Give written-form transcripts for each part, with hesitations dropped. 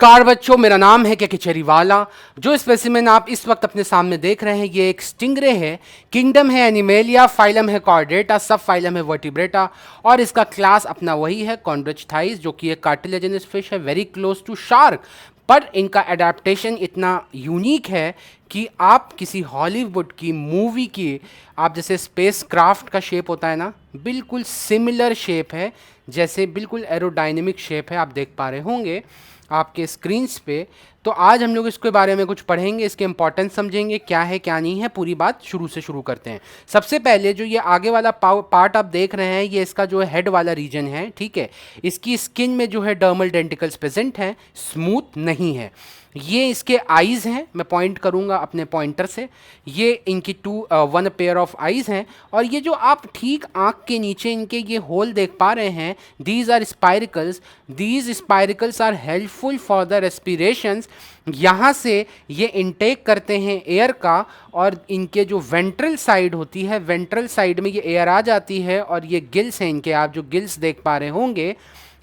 Car बच्चों, मेरा नाम है केचरीवाला। जो स्पेसिमेन आप इस वक्त अपने सामने देख रहे हैं ये एक स्टिंगरे है। किंगडम है एनिमेलिया, फाइलम है कॉर्डेटा, सब फाइलम है वर्टिब्रेटा और इसका क्लास अपना वही है कॉन्ड्रोचिथाइस, जो कि एक कार्टिलेजिनस फिश है, वेरी क्लोज टू शार्क। पर इनका एडेप्टेशन इतना यूनिक है कि आप किसी हॉलीवुड की मूवी की, आप जैसे स्पेस क्राफ्ट का शेप होता है ना, बिल्कुल सिमिलर शेप है, जैसे बिल्कुल एरोडायनेमिक शेप है, आप देख पा रहे होंगे आपके स्क्रीन्स पे। तो आज हम लोग इसके बारे में कुछ पढ़ेंगे, इसके इंपॉर्टेंस समझेंगे, क्या है क्या नहीं है, पूरी बात शुरू से शुरू करते हैं। सबसे पहले जो ये आगे वाला पार्ट आप देख रहे हैं, ये इसका जो है हेड वाला रीजन है, ठीक है। इसकी स्किन में जो है डर्मल डेंटिकल्स प्रेजेंट हैं, स्मूथ नहीं है। ये इसके आईज हैं, मैं पॉइंट करूंगा अपने पॉइंटर से। ये इनकी वन पेयर ऑफ आईज हैं। और ये जो आप ठीक आंख के नीचे इनके ये होल देख पा रहे हैं, these are spiracles. These spiracles are helpful for the respirations. यहाँ से ये इनटेक करते हैं एयर का, और इनके जो वेंट्रल साइड होती है, वेंट्रल साइड में ये एयर आ जाती है, और ये गिल्स हैं इनके, आप जो गिल्स देख पा रहे होंगे,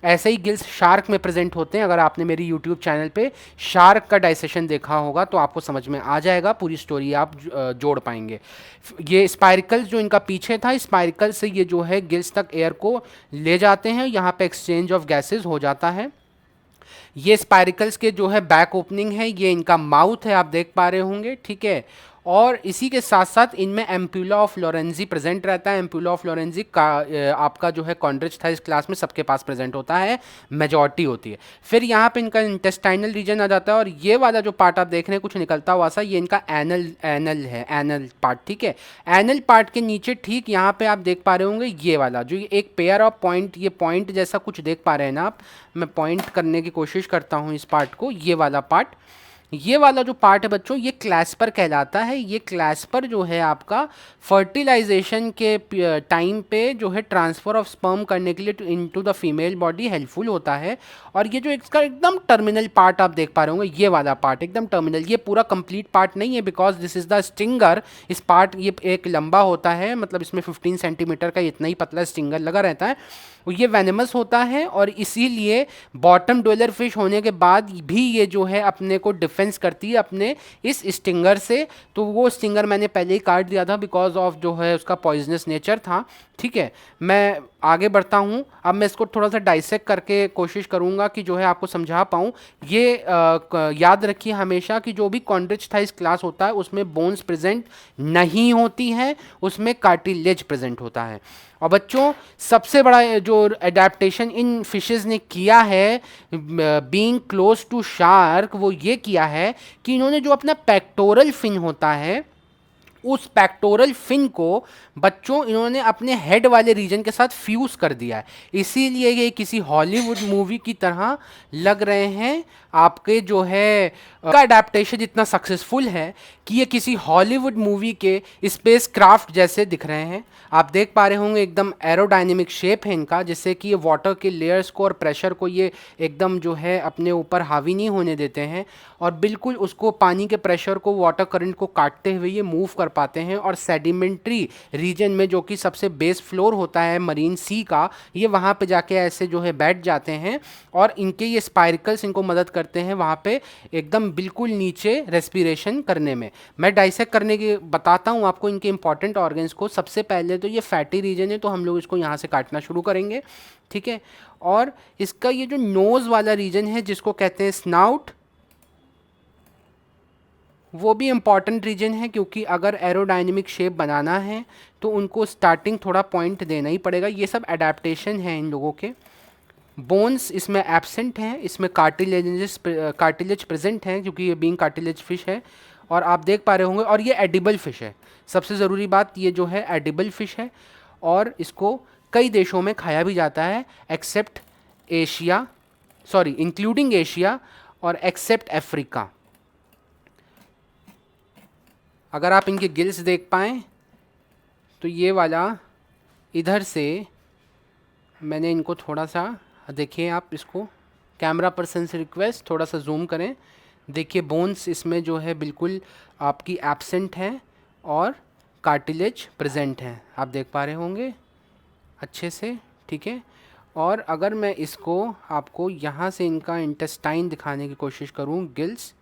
ऐसे ही गिल्स शार्क में प्रेजेंट होते हैं। अगर आपने मेरी यूट्यूब चैनल पे शार्क का डाइसेशन देखा होगा तो आपको समझ में आ जाएगा, पूरी स्टोरी आप जोड़ पाएंगे। ये स्पाइरिकल्स जो इनका पीछे था, स्पाइरिकल से ये जो है गिल्स तक एयर को ले जाते हैं, यहाँ पे एक्सचेंज ऑफ गैसेज हो जाता है। ये स्पाइरिकल्स के जो है बैक ओपनिंग है, ये इनका माउथ है, आप देख पा रहे होंगे, ठीक है। और इसी के साथ साथ इनमें एम्प्यूला ऑफ लोरेंजी प्रेजेंट रहता है। एम्प्यूला ऑफ लोरेंजी का आपका जो है कॉन्ड्रोचिथाइस क्लास में सबके पास प्रेजेंट होता है, मेजॉरिटी होती है। फिर यहाँ पे इनका इंटेस्टाइनल रीजन आ जाता है, और ये वाला जो पार्ट आप देख रहे हैं कुछ निकलता हुआ सा, ये इनका एनल है, एनल पार्ट, ठीक है। एनल पार्ट के नीचे ठीक यहाँ पे आप देख पा रहे होंगे ये वाला जो एक पेयर ऑफ पॉइंट, ये पॉइंट जैसा कुछ देख पा रहे हैं ना आप। मैं पॉइंट करने की कोशिश करता हूँ इस पार्ट को, ये वाला पार्ट। ये वाला जो पार्ट है बच्चों, ये क्लैस्पर कहलाता है। ये क्लैस्पर जो है आपका फर्टिलाइजेशन के टाइम पे जो है ट्रांसफ़र ऑफ स्पर्म करने के लिए into the female body helpful होता है। और ये जो इसका एकदम टर्मिनल पार्ट आप देख पा रहे होंगे, ये वाला पार्ट एकदम टर्मिनल, ये पूरा कंप्लीट पार्ट नहीं है, because this is the stinger. इस पार्ट ये एक लंबा होता है, मतलब इसमें 15 सेंटीमीटर का इतना ही पतला स्टिंगर लगा रहता है। ये वेनेमस होता है, और इसीलिए बॉटम डवेलर फिश होने के बाद भी ये जो है अपने को डिफेंस करती है अपने इस स्टिंगर से। तो वो स्टिंगर मैंने पहले ही काट दिया था, बिकॉज ऑफ जो है उसका पॉइजनस नेचर था, ठीक है। मैं आगे बढ़ता हूँ, अब मैं इसको थोड़ा सा डाइसेक्ट करके कोशिश करूँगा कि जो है आपको समझा पाऊँ। ये याद रखिए हमेशा कि जो भी कॉन्ड्रोचिथाइस क्लास होता है उसमें बोन्स प्रेजेंट नहीं होती हैं, उसमें कार्टिलेज प्रेजेंट होता है। और बच्चों, सबसे बड़ा जो एडेप्टेशन इन फिशेस ने किया है बीइंग क्लोज टू शार्क, वो ये किया है कि इन्होंने जो अपना पेक्टोरल फिन होता है, उस पेक्टोरल फिन को बच्चों इन्होंने अपने हेड वाले रीजन के साथ फ्यूज कर दिया है। इसीलिए ये किसी हॉलीवुड मूवी की तरह लग रहे हैं। आपके जो है का अडेप्टेशन इतना सक्सेसफुल है कि ये किसी हॉलीवुड मूवी के स्पेस क्राफ्ट जैसे दिख रहे हैं। आप देख पा रहे होंगे एकदम एरोडायनेमिक शेप है इनका, जिससे कि ये वाटर के लेयर्स को और प्रेशर को ये एकदम जो है अपने ऊपर हावी नहीं होने देते हैं, और बिल्कुल उसको पानी के प्रेशर को, वाटर करंट को काटते हुए ये मूव कर पाते हैं। और सेडिमेंट्री रीजन में जो कि सबसे बेस फ्लोर होता है मरीन सी का, ये वहाँ पे जाके ऐसे जो है बैठ जाते हैं, और इनके ये स्पाइरिकल्स इनको मदद करते हैं वहाँ पे एकदम बिल्कुल नीचे रेस्पिरेशन करने में। मैं डाइसेक्ट करने की बताता हूँ आपको इनके इंपॉर्टेंट ऑर्गन्स को। सबसे पहले तो ये फैटी रीजन है, तो हम लोग इसको यहाँ से काटना शुरू करेंगे, ठीक है। और इसका ये जो नोज़ वाला रीजन है जिसको कहते हैं स्नाउट, वो भी इम्पॉर्टेंट रीजन है, क्योंकि अगर एरोडायनेमिक शेप बनाना है तो उनको स्टार्टिंग थोड़ा पॉइंट देना ही पड़ेगा। ये सब एडेप्टेशन है इन लोगों के। बोन्स इसमें एब्सेंट हैं, इसमें कार्टिलेज प्रेजेंट हैं क्योंकि ये बीइंग कार्टिलेज फिश है, और आप देख पा रहे होंगे। और ये एडिबल फिश है, सबसे ज़रूरी बात ये जो है एडिबल फिश है, और इसको कई देशों में खाया भी जाता है, except Asia, sorry including Asia और एक्सेप्ट अफ्रीका। अगर आप इनके गिल्स देख पाएँ तो ये वाला इधर से मैंने इनको थोड़ा सा, देखिए आप इसको, कैमरा पर्सन से रिक्वेस्ट थोड़ा सा जूम करें। देखिए बोन्स इसमें जो है बिल्कुल आपकी एब्सेंट है, और कार्टिलेज प्रेजेंट है, आप देख पा रहे होंगे अच्छे से, ठीक है। और अगर मैं इसको आपको यहाँ से इनका इंटेस्टाइन दिखाने की कोशिश करूँ, गिल्स,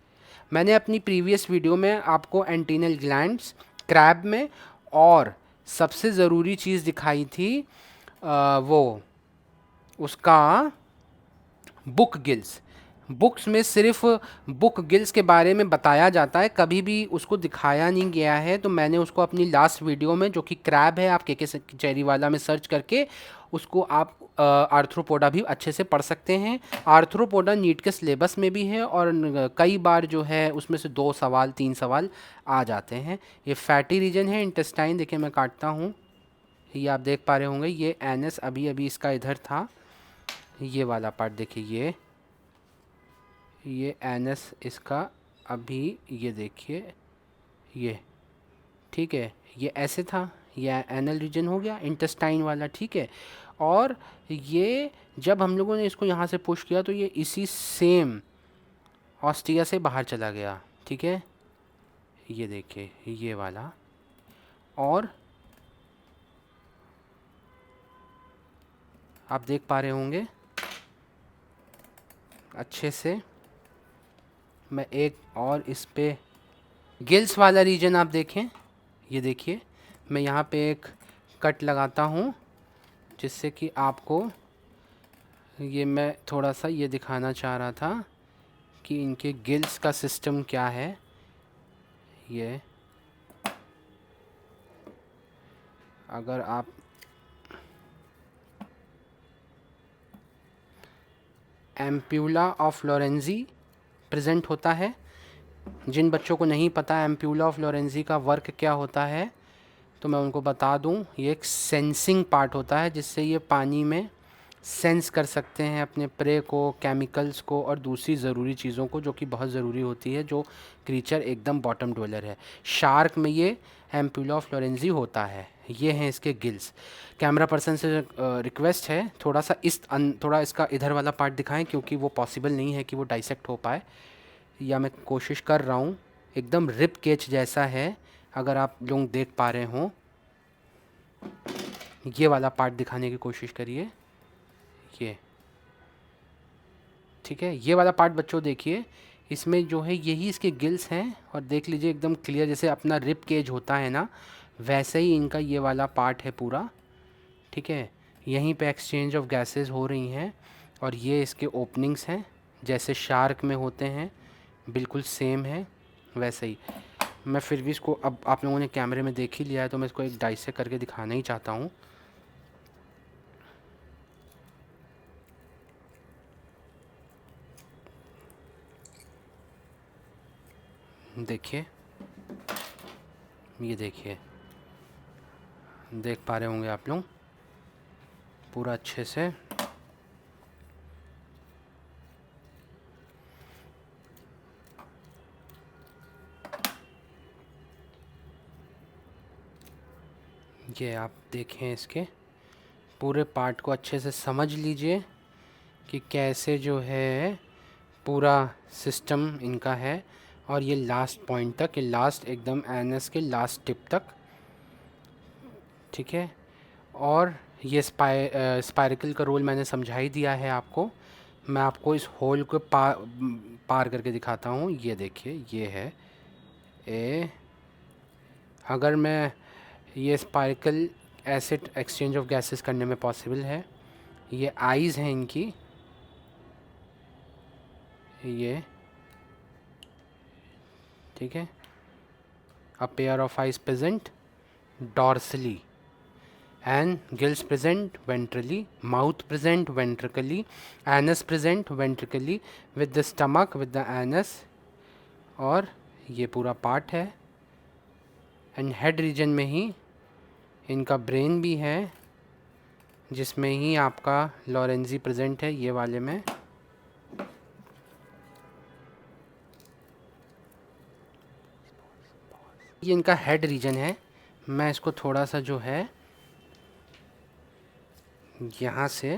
मैंने अपनी प्रीवियस वीडियो में आपको एंटीनल ग्लैंड्स क्रैब में और सबसे ज़रूरी चीज़ दिखाई थी वो उसका बुक गिल्स। बुक्स में सिर्फ बुक गिल्स के बारे में बताया जाता है, कभी भी उसको दिखाया नहीं गया है। तो मैंने उसको अपनी लास्ट वीडियो में, जो कि क्रैब है, आप के चेरीवाला में सर्च करके उसको आप आर्थ्रोपोडा भी अच्छे से पढ़ सकते हैं। आर्थ्रोपोडा नीट के सिलेबस में भी है और कई बार जो है उसमें से 2 सवाल 3 सवाल आ जाते हैं। ये फैटी रीजन है इंटेस्टाइन, देखिए मैं काटता हूँ, ये आप देख पा रहे होंगे, ये एनएस अभी अभी इसका इधर था, ये वाला पार्ट देखिए, ये एनएस इसका अभी, ये देखिए, ये ठीक है, ये ऐसे था, ये एनल रीजन हो गया इंटेस्टाइन वाला, ठीक है। और ये जब हम लोगों ने इसको यहाँ से पुश किया तो ये इसी सेम ऑस्टिया से बाहर चला गया, ठीक है, ये देखिए ये वाला। और आप देख पा रहे होंगे अच्छे से, मैं एक और इस पे गिल्स वाला रीजन आप देखें, ये देखिए, मैं यहाँ पे एक कट लगाता हूँ जिससे कि आपको ये, मैं थोड़ा सा ये दिखाना चाह रहा था कि इनके गिल्स का सिस्टम क्या है। ये अगर आप एम्प्यूला ऑफ लोरेंजी प्रेजेंट होता है, जिन बच्चों को नहीं पता एम्प्यूला ऑफ लोरेंजी का वर्क क्या होता है तो मैं उनको बता दूं, ये एक सेंसिंग पार्ट होता है जिससे ये पानी में सेंस कर सकते हैं अपने प्रे को, केमिकल्स को और दूसरी ज़रूरी चीज़ों को जो कि बहुत ज़रूरी होती है जो क्रीचर एकदम बॉटम डवेलर है। शार्क में ये एम्प्यूला ऑफ लोरेंजी होता है। ये हैं इसके गिल्स। कैमरा पर्सन से रिक्वेस्ट है थोड़ा इसका इधर वाला पार्ट दिखाएं क्योंकि वो पॉसिबल नहीं है कि वो डाइसेक्ट हो पाए, या मैं कोशिश कर रहा हूँ। एकदम रिप केच जैसा है, अगर आप लोग देख पा रहे हों। ये वाला पार्ट दिखाने की कोशिश करिए, ये ठीक है, ये वाला पार्ट बच्चों देखिए, इसमें जो है यही इसके गिल्स हैं और देख लीजिए एकदम क्लियर, जैसे अपना रिप केज होता है ना, वैसे ही इनका ये वाला पार्ट है पूरा, ठीक है। यहीं पे एक्सचेंज ऑफ गैसेस हो रही हैं और ये इसके ओपनिंग्स हैं जैसे शार्क में होते हैं, बिल्कुल सेम है वैसे ही। मैं फिर भी इसको, अब आप लोगों ने कैमरे में देख ही लिया है तो मैं इसको एक डाइसेक्ट करके दिखाना ही चाहता हूँ। देखिए, ये देखिए, देख पा रहे होंगे आप लोग पूरा अच्छे से। ये आप देखें, इसके पूरे पार्ट को अच्छे से समझ लीजिए कि कैसे जो है पूरा सिस्टम इनका है। और ये लास्ट पॉइंट तक, ये लास्ट एकदम एनएस के लास्ट टिप तक, ठीक है। और ये स्पायरिकल का रोल मैंने समझा ही दिया है आपको। मैं आपको इस होल को पार करके दिखाता हूँ। ये देखिए, ये है ए, अगर मैं ये स्पायरिकल एसिड एक्सचेंज ऑफ गैसेस करने में पॉसिबल है। ये आईज़ हैं इनकी, ये ठीक है। A pair of eyes present dorsally and gills present ventrally, mouth present ventrically, anus present ventrically with the stomach with the anus, और ये पूरा पार्ट है। एंड हेड रीजन में ही इनका ब्रेन भी है जिसमें ही आपका लॉरेंजी प्रेजेंट है, ये वाले में। ये इनका हेड रीजन है। मैं इसको थोड़ा सा जो है यहाँ से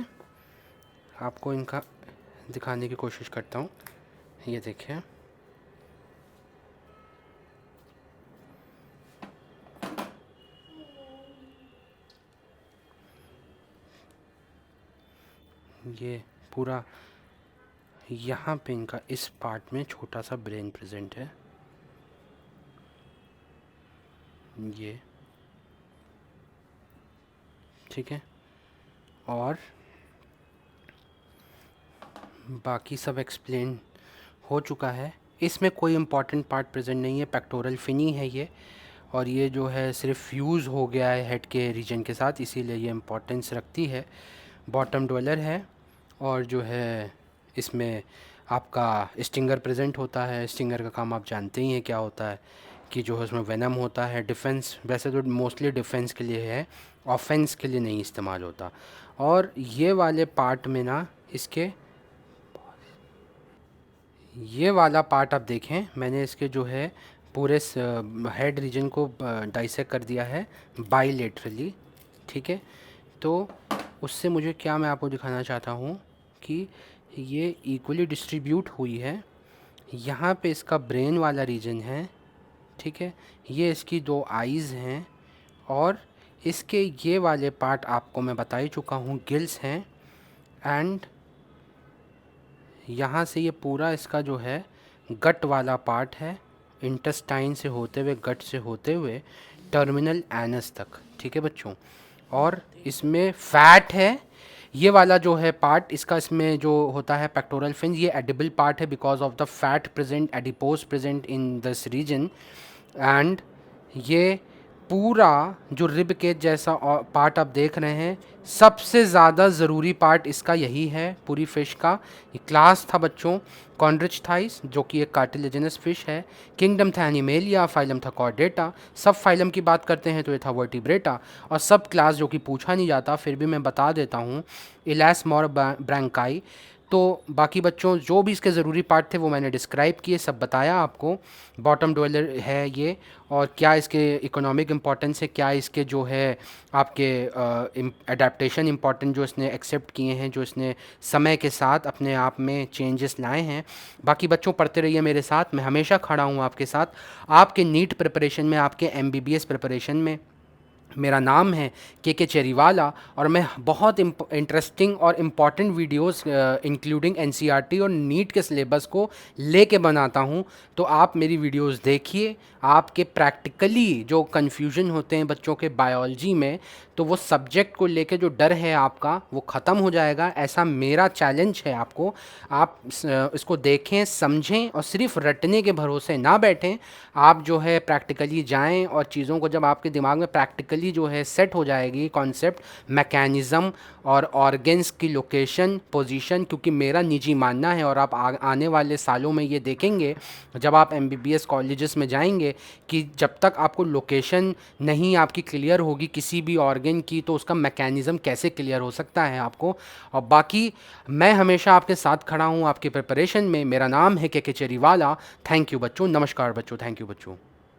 आपको इनका दिखाने की कोशिश करता हूँ। ये देखिए, ये पूरा यहाँ पे इनका इस पार्ट में छोटा सा ब्रेन प्रेजेंट है, ये ठीक है। और बाकी सब एक्सप्लेन हो चुका है। इसमें कोई इम्पॉर्टेंट पार्ट प्रेजेंट नहीं है, पेक्टोरल फिनी है ये, और ये जो है सिर्फ फ्यूज़ हो गया है हेड के रीजन के साथ, इसीलिए ये इम्पोर्टेंस रखती है। बॉटम डवेलर है, और जो है इसमें आपका स्टिंगर प्रेजेंट होता है। स्टिंगर का काम आप जानते ही हैं क्या होता है, कि जो है उसमें वेनम होता है। डिफेंस, वैसे तो मोस्टली डिफेंस के लिए है, ऑफेंस के लिए नहीं इस्तेमाल होता। और ये वाले पार्ट में ना, इसके ये वाला पार्ट आप देखें, मैंने इसके जो है पूरे हेड रीजन को डाइसेक्ट कर दिया है बाईलेटरली, ठीक है। तो उससे मुझे क्या, मैं आपको दिखाना चाहता हूँ कि ये इक्वली डिस्ट्रीब्यूट हुई है। यहाँ पे इसका ब्रेन वाला रीजन है, ठीक है। ये इसकी दो आईज़ हैं, और इसके ये वाले पार्ट आपको मैं बता ही चुका हूँ, गिल्स हैं। एंड यहाँ से ये पूरा इसका जो है गट वाला पार्ट है, इंटेस्टाइन से होते हुए, गट से होते हुए टर्मिनल एनस तक, ठीक है बच्चों। और इसमें फैट है, ये वाला जो है पार्ट इसका, इसमें जो होता है पेक्टोरल फिन, ये एडिबल पार्ट है because of the fat present, adipose present in this region. And ये पूरा जो रिब केज जैसा पार्ट आप देख रहे हैं, सबसे ज़्यादा ज़रूरी पार्ट इसका यही है पूरी फ़िश का। ये क्लास था बच्चों कॉन्ड्रिच थाइस, जो कि एक कार्टिलेजिनस फ़िश है। किंगडम था एनिमेलिया, फाइलम था कॉर्डेटा। सब फाइलम की बात करते हैं तो ये था वर्टिब्रेटा, और सब क्लास जो कि पूछा नहीं जाता फिर भी मैं बता देता हूँ, इलास्मोर ब्रैंकाई। तो बाकी बच्चों जो भी इसके ज़रूरी पार्ट थे वो मैंने डिस्क्राइब किए, सब बताया आपको। बॉटम डवेलर है ये, और क्या इसके इकोनॉमिक इम्पोर्टेंस है, क्या इसके जो है आपके एडेप्टेशन इम्पोर्टेंट जो इसने एक्सेप्ट किए हैं, जो इसने समय के साथ अपने आप में चेंजेस लाए हैं। बाकी बच्चों पढ़ते रहिए मेरे साथ, मैं हमेशा खड़ा हूँ आपके साथ, आपके नीट प्रिपरेशन में, आपके MBBS प्रिपरेशन में। मेरा नाम है के चेरीवाला, और मैं बहुत इंटरेस्टिंग और इम्पॉर्टेंट वीडियोस इंक्लूडिंग NCERT और नीट के सिलेबस को लेके बनाता हूं। तो आप मेरी वीडियोस देखिए, आपके प्रैक्टिकली जो कन्फ्यूजन होते हैं बच्चों के बायोलॉजी में, तो वो सब्जेक्ट को लेके जो डर है आपका वो ख़त्म हो जाएगा, ऐसा मेरा चैलेंज है आपको। आप इसको देखें, समझें, और सिर्फ रटने के भरोसे ना बैठें। आप जो है प्रैक्टिकली जाएं, और चीज़ों को जब आपके दिमाग में प्रैक्टिकली जो है सेट हो जाएगी कॉन्सेप्ट, मैकेनिज़्म और ऑर्गन्स की लोकेशन, पोजीशन, क्योंकि मेरा निजी मानना है, और आप आने वाले सालों में ये देखेंगे जब आप MBBS कॉलेजेस में जाएंगे, कि जब तक आपको लोकेशन नहीं आपकी क्लियर होगी किसी भी ऑर्गन की, तो उसका मैकेनिज़्म कैसे क्लियर हो सकता है आपको। और बाकी मैं हमेशा आपके साथ खड़ा हूँ आपके प्रिपरेशन में। मेरा नाम है के चेरीवाला। थैंक यू बच्चों, नमस्कार बच्चों, थैंक यू बच्चों।